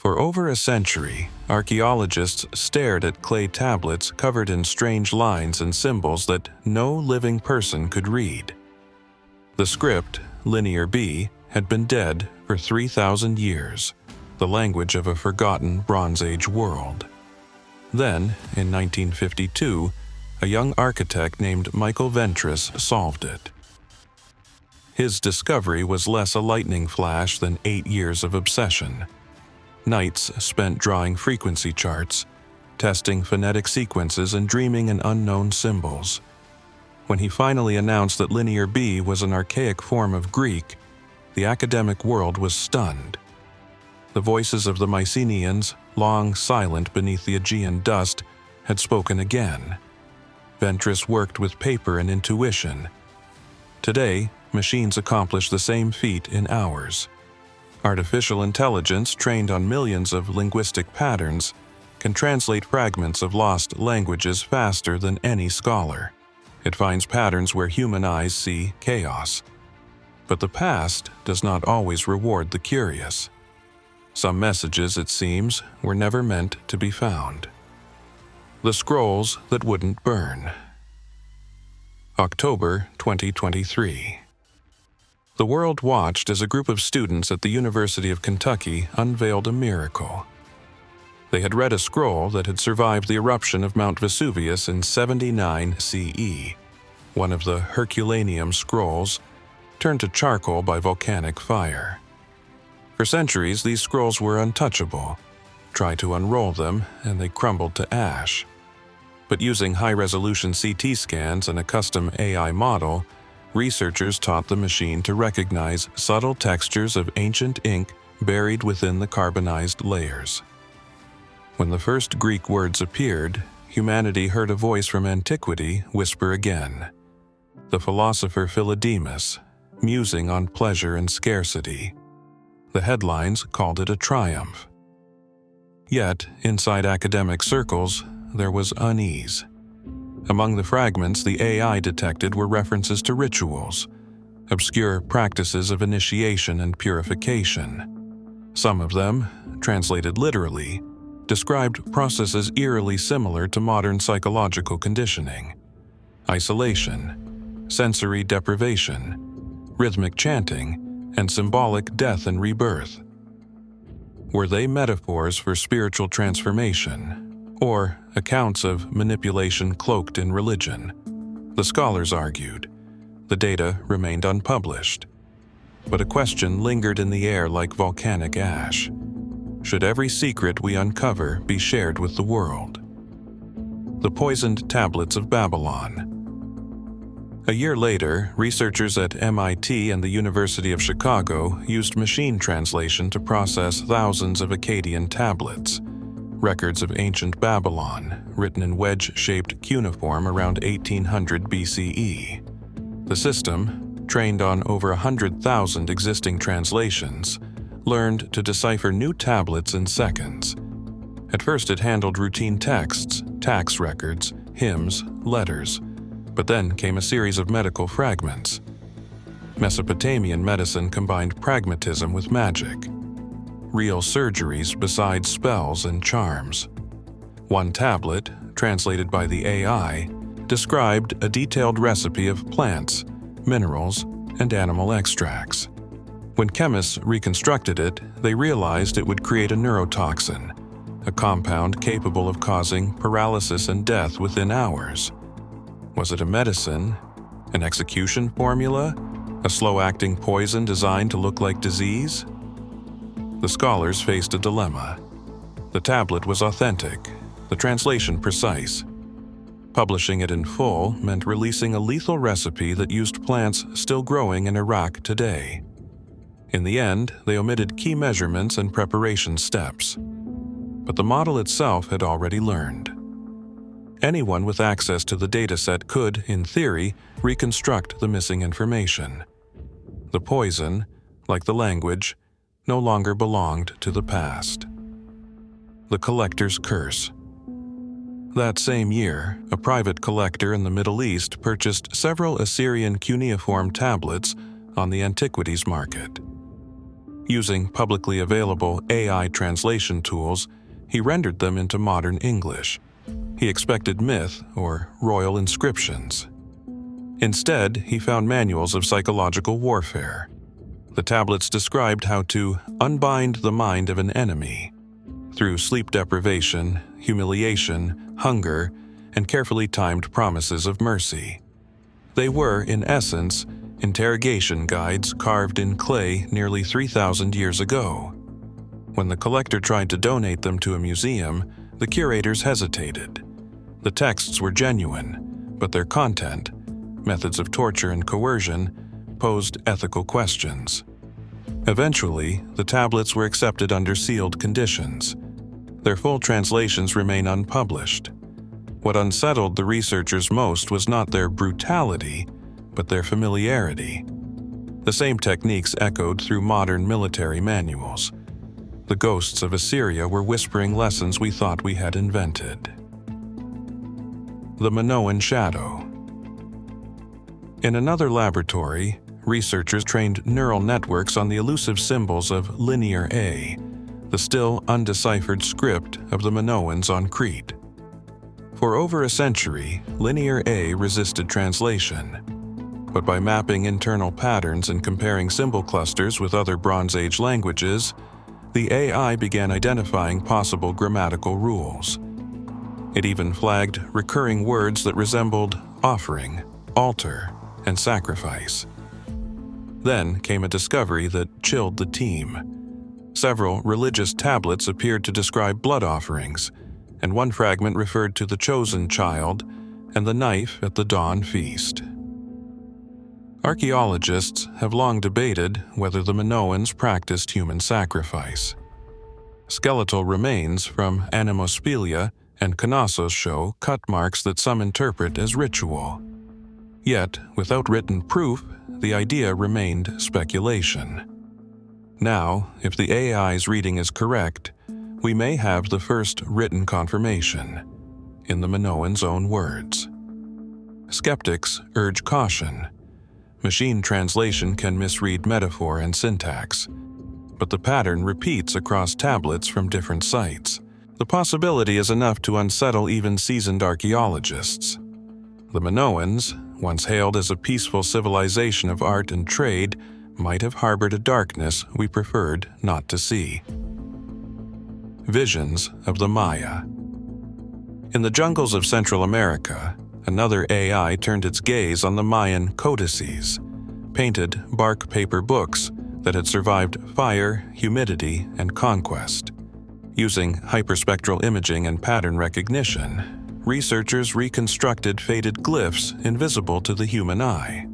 For over a century, archaeologists stared at clay tablets covered in strange lines and symbols that no living person could read. The script, Linear B, had been dead for 3,000 years, the language of a forgotten Bronze Age world. Then, in 1952, a young architect named Michael Ventris solved it. His discovery was less a lightning flash than 8 years of obsession. Nights spent drawing frequency charts, testing phonetic sequences and dreaming in unknown symbols. When he finally announced that Linear B was an archaic form of Greek, the academic world was stunned. The voices of the Mycenaeans, long silent beneath the Aegean dust, had spoken again. Ventris worked with paper and intuition. Today, machines accomplish the same feat in hours. Artificial intelligence, trained on millions of linguistic patterns, can translate fragments of lost languages faster than any scholar. It finds patterns where human eyes see chaos. But the past does not always reward the curious. Some messages, it seems, were never meant to be found. The scrolls that wouldn't burn. October 2023. The world watched as a group of students at the University of Kentucky unveiled a miracle. They had read a scroll that had survived the eruption of Mount Vesuvius in 79 CE, one of the Herculaneum scrolls, turned to charcoal by volcanic fire. For centuries, these scrolls were untouchable. Try to unroll them, and they crumbled to ash. But using high-resolution CT scans and a custom AI model, researchers taught the machine to recognize subtle textures of ancient ink buried within the carbonized layers. When the first Greek words appeared, humanity heard a voice from antiquity whisper again. The philosopher Philodemus, musing on pleasure and scarcity. The headlines called it a triumph. Yet, inside academic circles, there was unease. Among the fragments the AI detected were references to rituals, obscure practices of initiation and purification. Some of them, translated literally, described processes eerily similar to modern psychological conditioning: isolation, sensory deprivation, rhythmic chanting, and symbolic death and rebirth. Were they metaphors for spiritual transformation, or accounts of manipulation cloaked in religion? The scholars argued. The data remained unpublished. But a question lingered in the air like volcanic ash. Should every secret we uncover be shared with the world? The poisoned tablets of Babylon. A year later, researchers at MIT and the University of Chicago used machine translation to process thousands of Akkadian tablets, records of ancient Babylon, written in wedge-shaped cuneiform around 1800 BCE. The system, trained on over 100,000 existing translations, learned to decipher new tablets in seconds. At first it handled routine texts, tax records, hymns, letters, but then came a series of medical fragments. Mesopotamian medicine combined pragmatism with magic. Real surgeries besides spells and charms. One tablet, translated by the AI, described a detailed recipe of plants, minerals, and animal extracts. When chemists reconstructed it, they realized it would create a neurotoxin, a compound capable of causing paralysis and death within hours. Was it a medicine? An execution formula? A slow-acting poison designed to look like disease? The scholars faced a dilemma. The tablet was authentic, the translation precise. Publishing it in full meant releasing a lethal recipe that used plants still growing in Iraq today. In the end, they omitted key measurements and preparation steps. But the model itself had already learned. Anyone with access to the dataset could, in theory, reconstruct the missing information. The poison, like the language, no longer belonged to the past. The collector's curse. That same year, a private collector in the Middle East purchased several Assyrian cuneiform tablets on the antiquities market. Using publicly available AI translation tools, he rendered them into modern English. He expected myth or royal inscriptions. Instead, he found manuals of psychological warfare. The tablets described how to unbind the mind of an enemy through sleep deprivation, humiliation, hunger, and carefully timed promises of mercy. They were, in essence, interrogation guides carved in clay nearly 3,000 years ago. When the collector tried to donate them to a museum, the curators hesitated. The texts were genuine, but their content, methods of torture and coercion, posed ethical questions. Eventually, the tablets were accepted under sealed conditions. Their full translations remain unpublished. What unsettled the researchers most was not their brutality, but their familiarity. The same techniques echoed through modern military manuals. The ghosts of Assyria were whispering lessons we thought we had invented. The Minoan Shadow. In another laboratory, researchers trained neural networks on the elusive symbols of Linear A, the still undeciphered script of the Minoans on Crete. For over a century, Linear A resisted translation. But by mapping internal patterns and comparing symbol clusters with other Bronze Age languages, the AI began identifying possible grammatical rules. It even flagged recurring words that resembled offering, altar, and sacrifice. Then came a discovery that chilled the team. Several religious tablets appeared to describe blood offerings, and one fragment referred to the chosen child and the knife at the dawn feast. Archaeologists have long debated whether the Minoans practiced human sacrifice. Skeletal remains from Animospelia and Knossos show cut marks that some interpret as ritual. Yet, without written proof, the idea remained speculation. Now, if the AI's reading is correct, we may have the first written confirmation, in the Minoans' own words. Skeptics urge caution. Machine translation can misread metaphor and syntax, but the pattern repeats across tablets from different sites. The possibility is enough to unsettle even seasoned archaeologists. The Minoans, once hailed as a peaceful civilization of art and trade, might have harbored a darkness we preferred not to see. Visions of the Maya. In the jungles of Central America, another AI turned its gaze on the Mayan codices, painted bark paper books that had survived fire, humidity, and conquest. Using hyperspectral imaging and pattern recognition, researchers reconstructed faded glyphs invisible to the human eye.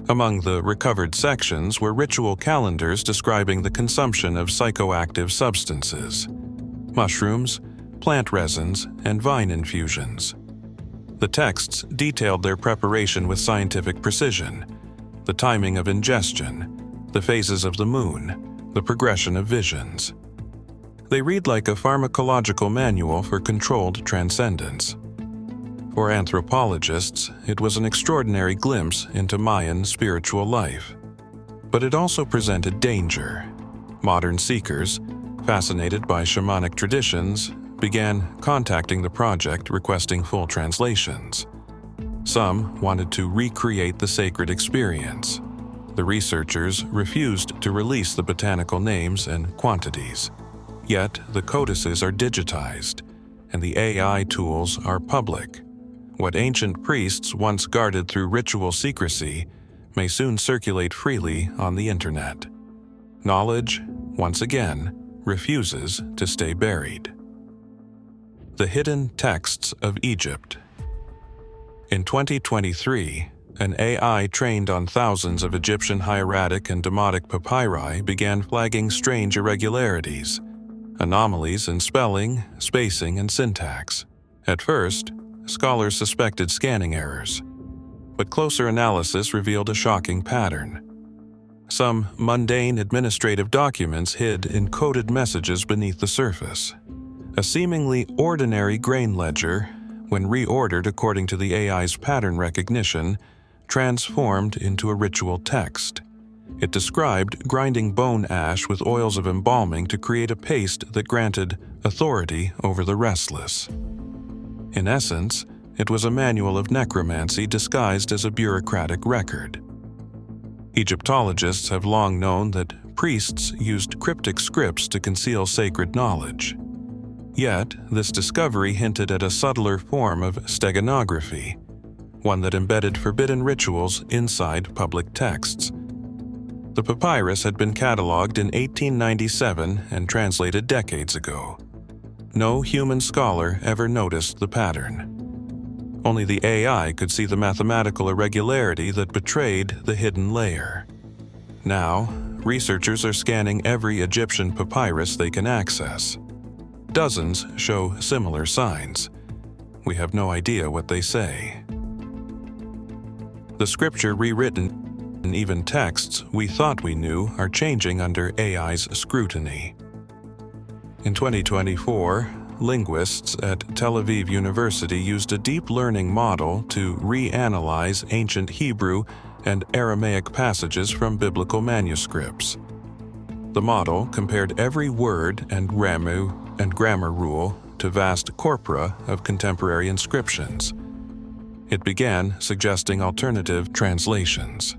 Among the recovered sections were ritual calendars describing the consumption of psychoactive substances, mushrooms, plant resins, and vine infusions. The texts detailed their preparation with scientific precision, the timing of ingestion, the phases of the moon, the progression of visions. They read like a pharmacological manual for controlled transcendence. For anthropologists, it was an extraordinary glimpse into Mayan spiritual life. But it also presented danger. Modern seekers, fascinated by shamanic traditions, began contacting the project requesting full translations. Some wanted to recreate the sacred experience. The researchers refused to release the botanical names and quantities. Yet the codices are digitized, and the AI tools are public. What ancient priests once guarded through ritual secrecy may soon circulate freely on the internet. Knowledge, once again, refuses to stay buried. The Hidden Texts of Egypt. In 2023, an AI trained on thousands of Egyptian hieratic and demotic papyri began flagging strange irregularities, anomalies in spelling, spacing, and syntax. At first, scholars suspected scanning errors, but closer analysis revealed a shocking pattern. Some mundane administrative documents hid encoded messages beneath the surface. A seemingly ordinary grain ledger, when reordered according to the AI's pattern recognition, transformed into a ritual text. It described grinding bone ash with oils of embalming to create a paste that granted authority over the restless. In essence, it was a manual of necromancy disguised as a bureaucratic record. Egyptologists have long known that priests used cryptic scripts to conceal sacred knowledge. Yet, this discovery hinted at a subtler form of steganography, one that embedded forbidden rituals inside public texts. The papyrus had been catalogued in 1897 and translated decades ago. No human scholar ever noticed the pattern. Only the AI could see the mathematical irregularity that betrayed the hidden layer. Now, researchers are scanning every Egyptian papyrus they can access. Dozens show similar signs. We have no idea what they say. The scripture rewritten, and even texts we thought we knew, are changing under AI's scrutiny. In 2024, linguists at Tel Aviv University used a deep learning model to reanalyze ancient Hebrew and Aramaic passages from biblical manuscripts. The model compared every word and grammar rule to vast corpora of contemporary inscriptions. It began suggesting alternative translations.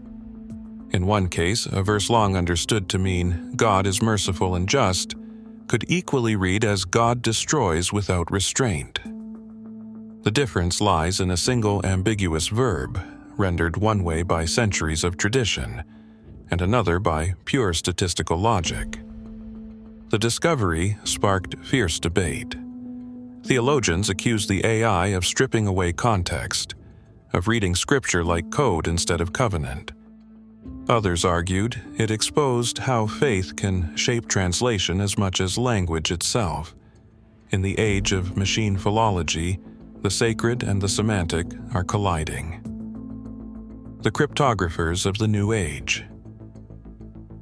In one case, a verse long understood to mean "God is merciful and just" could equally read as "God destroys without restraint." The difference lies in a single ambiguous verb, rendered one way by centuries of tradition, and another by pure statistical logic. The discovery sparked fierce debate. Theologians accused the AI of stripping away context, of reading scripture like code instead of covenant. Others argued it exposed how faith can shape translation as much as language itself. In the age of machine philology, the sacred and the semantic are colliding. The cryptographers of the new age.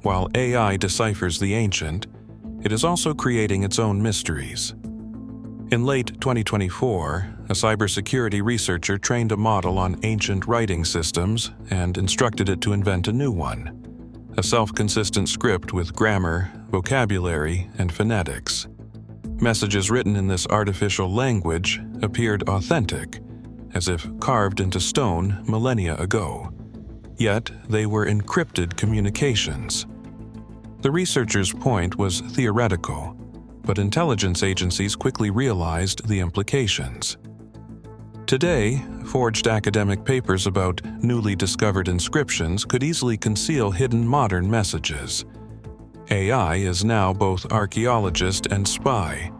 While AI deciphers the ancient, it is also creating its own mysteries. In late 2024, a cybersecurity researcher trained a model on ancient writing systems and instructed it to invent a new one, a self-consistent script with grammar, vocabulary, and phonetics. Messages written in this artificial language appeared authentic, as if carved into stone millennia ago. Yet they were encrypted communications. The researcher's point was theoretical, but intelligence agencies quickly realized the implications. Today, forged academic papers about newly discovered inscriptions could easily conceal hidden modern messages. AI is now both archaeologist and spy,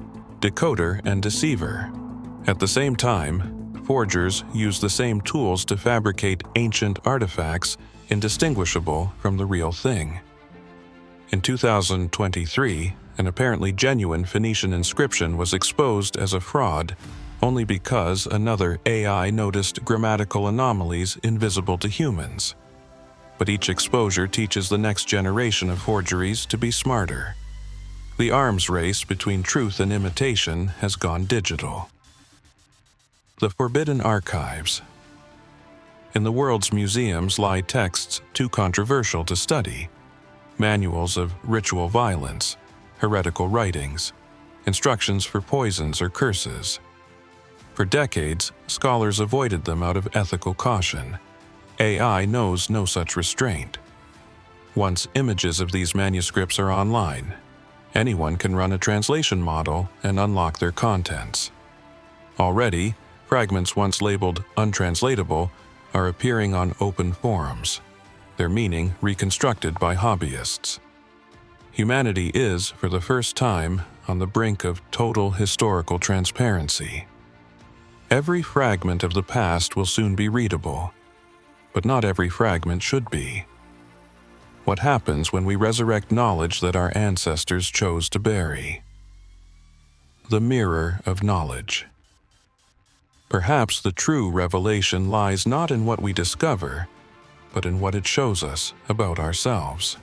decoder and deceiver. At the same time, forgers use the same tools to fabricate ancient artifacts indistinguishable from the real thing. In 2023, an apparently genuine Phoenician inscription was exposed as a fraud only because another AI noticed grammatical anomalies invisible to humans. But each exposure teaches the next generation of forgeries to be smarter. The arms race between truth and imitation has gone digital. The Forbidden Archives. In the world's museums lie texts too controversial to study. Manuals of ritual violence, heretical writings, instructions for poisons or curses. For decades, scholars avoided them out of ethical caution. AI knows no such restraint. Once images of these manuscripts are online, anyone can run a translation model and unlock their contents. Already, fragments once labeled untranslatable are appearing on open forums, their meaning reconstructed by hobbyists. Humanity is, for the first time, on the brink of total historical transparency. Every fragment of the past will soon be readable, but not every fragment should be. What happens when we resurrect knowledge that our ancestors chose to bury? The mirror of knowledge. Perhaps the true revelation lies not in what we discover, but in what it shows us about ourselves.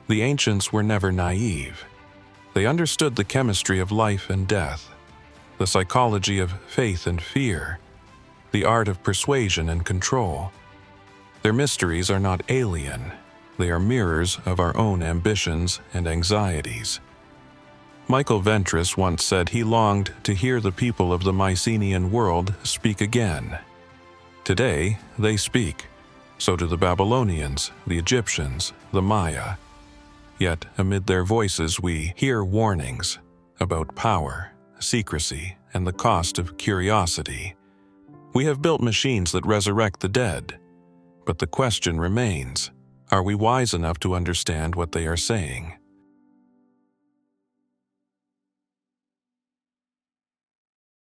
The ancients were never naive. They understood the chemistry of life and death, the psychology of faith and fear, the art of persuasion and control. Their mysteries are not alien. They are mirrors of our own ambitions and anxieties. Michael Ventris once said he longed to hear the people of the Mycenaean world speak again. Today, they speak. So do the Babylonians, the Egyptians, the Maya. Yet, amid their voices, we hear warnings about power, secrecy, and the cost of curiosity. We have built machines that resurrect the dead, but the question remains, are we wise enough to understand what they are saying?